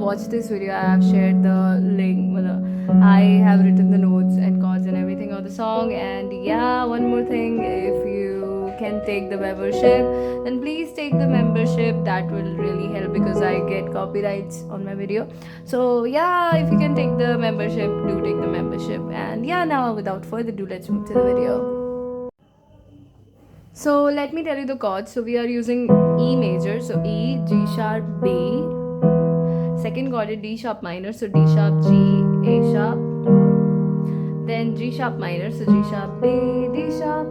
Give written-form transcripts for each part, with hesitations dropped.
watched this video, I have shared the link. I have written the notes and chords and everything of the song. And yeah, one more thing, if you can take the membership, then please take the membership. That will really help because I get copyrights on my video. So yeah, if you can take the membership, do take the membership. And yeah, now without further ado, let's move to the video. So let me tell you the chords. So we are using E major, so E, G sharp, B. Second chord is D sharp minor, so D sharp, G, A sharp. Then G sharp minor, so G sharp, B, D sharp.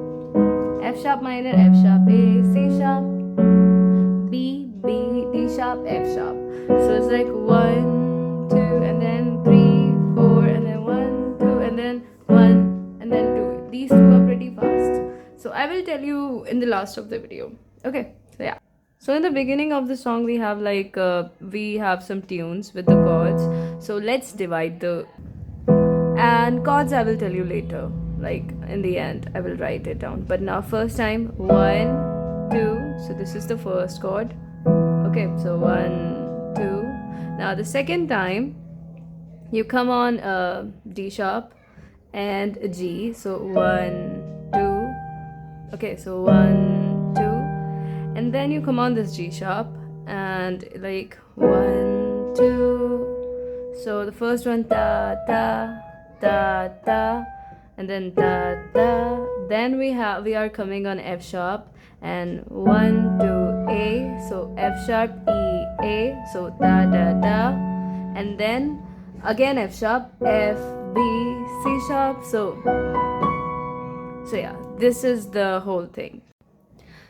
F sharp minor, F sharp, A, C sharp. B, B, D sharp, F sharp. So it's like 1, 2, and then 3, 4, and then 1, 2, and then 1, and then 2. These two are pretty fast. So I will tell you in the last of the video. Okay, so yeah. So in the beginning of the song, we have we have some tunes with the chords. So let's divide the and chords I will tell you later. Like in the end, I will write it down. But now first time 1, 2. So this is the first chord. Okay, so 1, 2. Now the second time, you come on D sharp and G. So 1, 2. Okay, so 1, 2. And then you come on this G sharp and like 1, 2. So the first one ta ta ta ta, and then ta ta. Then we are coming on F sharp and 1, 2, A. So F sharp, E, A. So ta ta ta, and then again F sharp, F, B, C sharp. So yeah, this is the whole thing.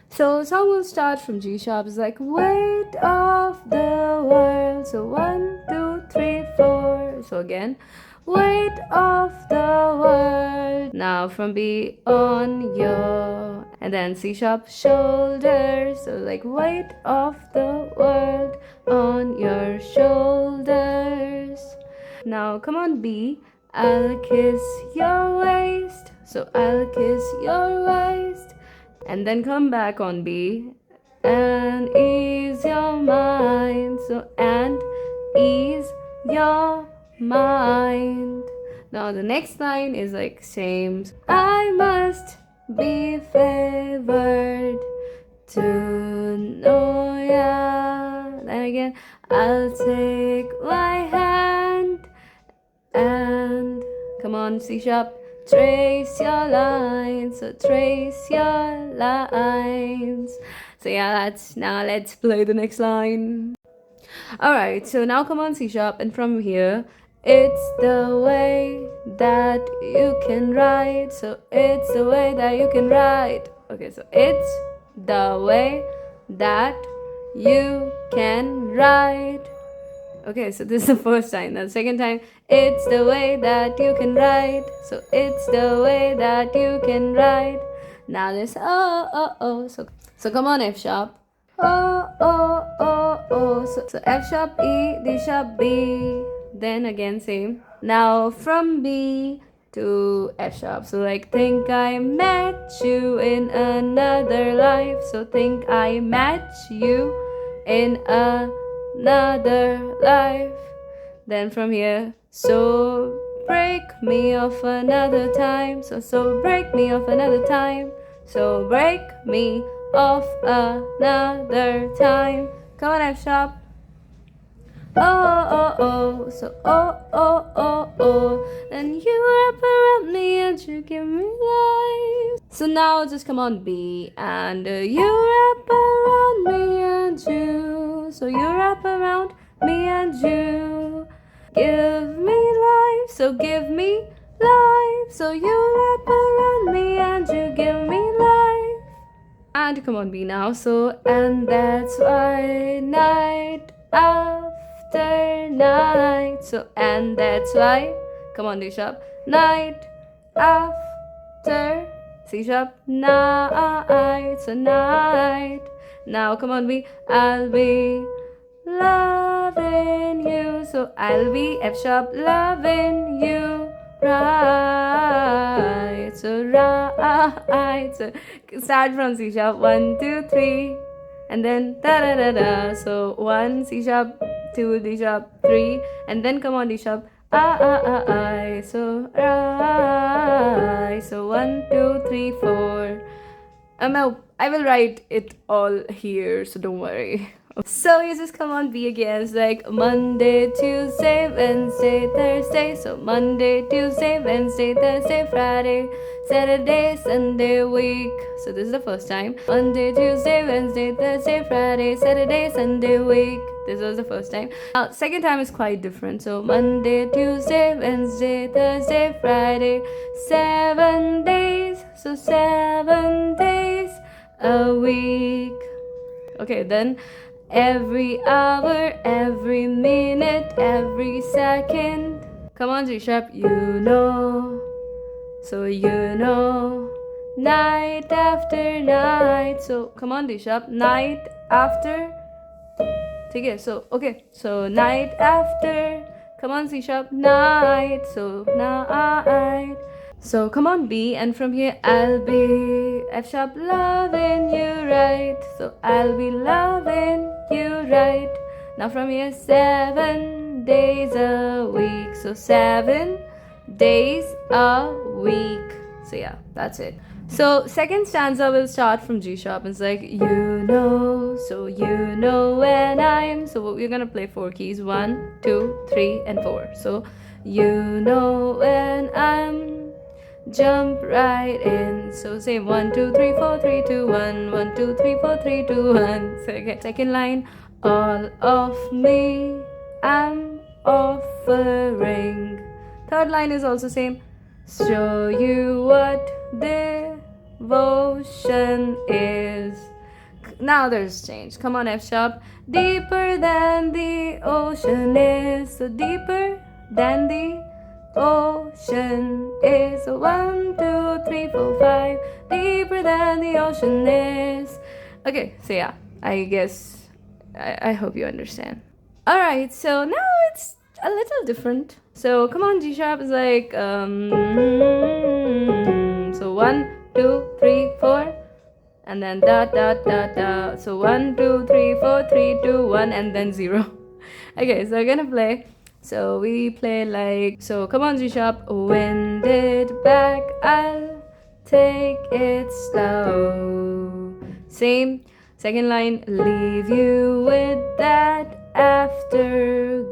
So song will start from G sharp. It's like weight of the world. So 1, 2, 3, 4. So again, weight of the world. Now from B on your, and then C sharp, shoulders. So like weight of the world on your shoulders. Now come on B, I'll kiss your waist. So I'll kiss your waist. And then come back on B and ease your mind. So and ease your mind. Now the next line is like same. I must be favored to know ya. Then again, I'll take my hand and come on C sharp. Trace your lines, so trace your lines. So yeah, now let's play the next line. Alright, so now come on C sharp, and from here, it's the way that you can write. So it's the way that you can write. Okay, so it's the way that you can write. Okay, so this is the first time. Now the second time, it's the way that you can write. So it's the way that you can write. Now this oh oh oh. So come on F sharp. Oh oh oh oh. So F sharp, E, D sharp, B. Then again same. Now from B to F sharp. So like think I met you in another life. So think I met you in another life. Then from here, so break me off another time. So break me off another time. So break me off another time. Come on F sharp. Oh oh oh. So oh oh oh oh. Then you wrap around me and you give me life. So now just come on B and you wrap around me and you. So you wrap around me and you give me life. So give me life. So you wrap around me and you give me life. And come on B now. So and that's why night after night. So and that's why, come on D sharp, night after C sharp, night. So night. Now come on B, I'll be loving you. So I'll be F sharp, loving you right. So right. So start from C sharp, 1, 2, 3. and then da da da da. So 1 C sharp, 2 D sharp, 3, and then come on D sharp. I. So I. So 1 2 3 4. I will write it all here, so don't worry. So you just come on B again. It's like Monday, Tuesday, Wednesday, Thursday. So Monday, Tuesday, Wednesday, Thursday, Friday, Saturday, Sunday, week. So this is the first time. Monday, Tuesday, Wednesday, Thursday, Friday, Saturday, Sunday, week. This was the first time. Now, second time is quite different. So Monday, Tuesday, Wednesday, Thursday, Friday, 7 days. So 7 days a week. Okay, then every hour, every minute, every second. Come on, G sharp, you know. So you know. Night after night. So come on, D sharp. Night after. Okay, so night after. Come on, C sharp. Night. So night. So come on B, and from here I'll be F sharp loving you right. So I'll be loving you right. Now from here 7 days a week. So 7 days a week. So yeah, that's it. So second stanza will start from G sharp. It's like you know, so you know when I'm. So we're gonna play 4 keys: 1, 2, 3, and 4. So you know when I'm. Jump right in. So say 1 2 3 4 3 2 1. 1 2 3 4 3 2 1. So okay. Second line, all of me I'm offering. Third line is also same. Show you what devotion is. Now there's change. Come on, F sharp. Deeper than the ocean is. So deeper than the ocean is. So 1 2 3 4 5. Deeper than the ocean is. Okay, so yeah, I guess I hope you understand. Alright, so now it's a little different. So come on, G sharp is like so 1 2 3 4, and then da da da da. So 1 2 3 4 3 2 1, and then 0. Okay, so we're gonna play. So we play like, so come on, G sharp, wind it back, I'll take it slow. Same. Second line, leave you with that afterglow.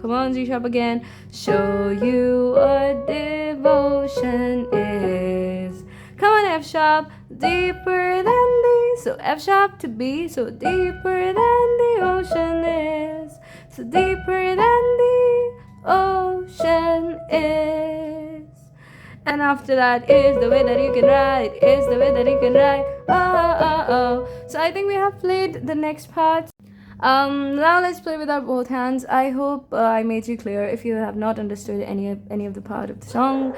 Come on, G sharp again. Show you what devotion is. Come on, F sharp, deeper than the. So F sharp to B. So deeper than the ocean is. So deeper than the ocean is. And after that is the way that you can ride. Is the way that you can ride. Oh. So I think we have played the next part. Now let's play with our both hands. I hope I made you clear if you have not understood any of the part of the song.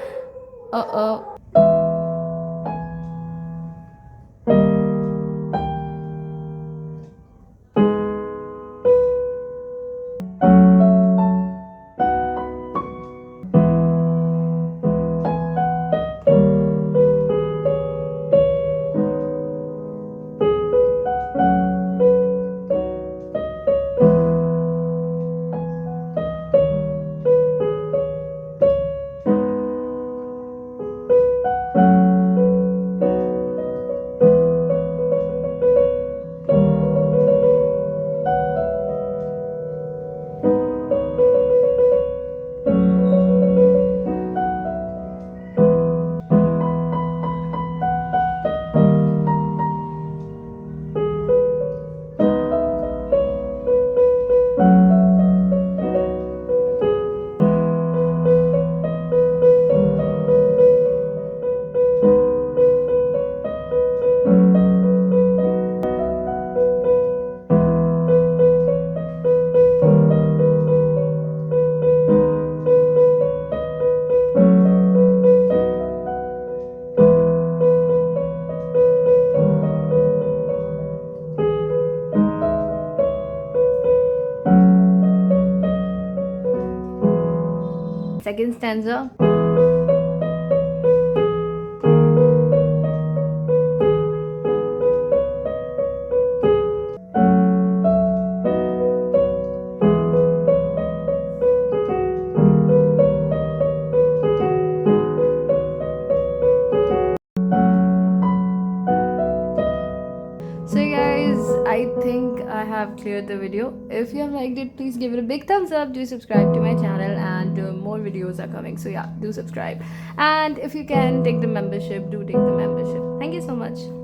Second stanza. I think I have cleared the video. If you have liked it, please give it a big thumbs up. Do subscribe to my channel, and more videos are coming. So yeah, do subscribe. And if you can take the membership, do take the membership. Thank you so much.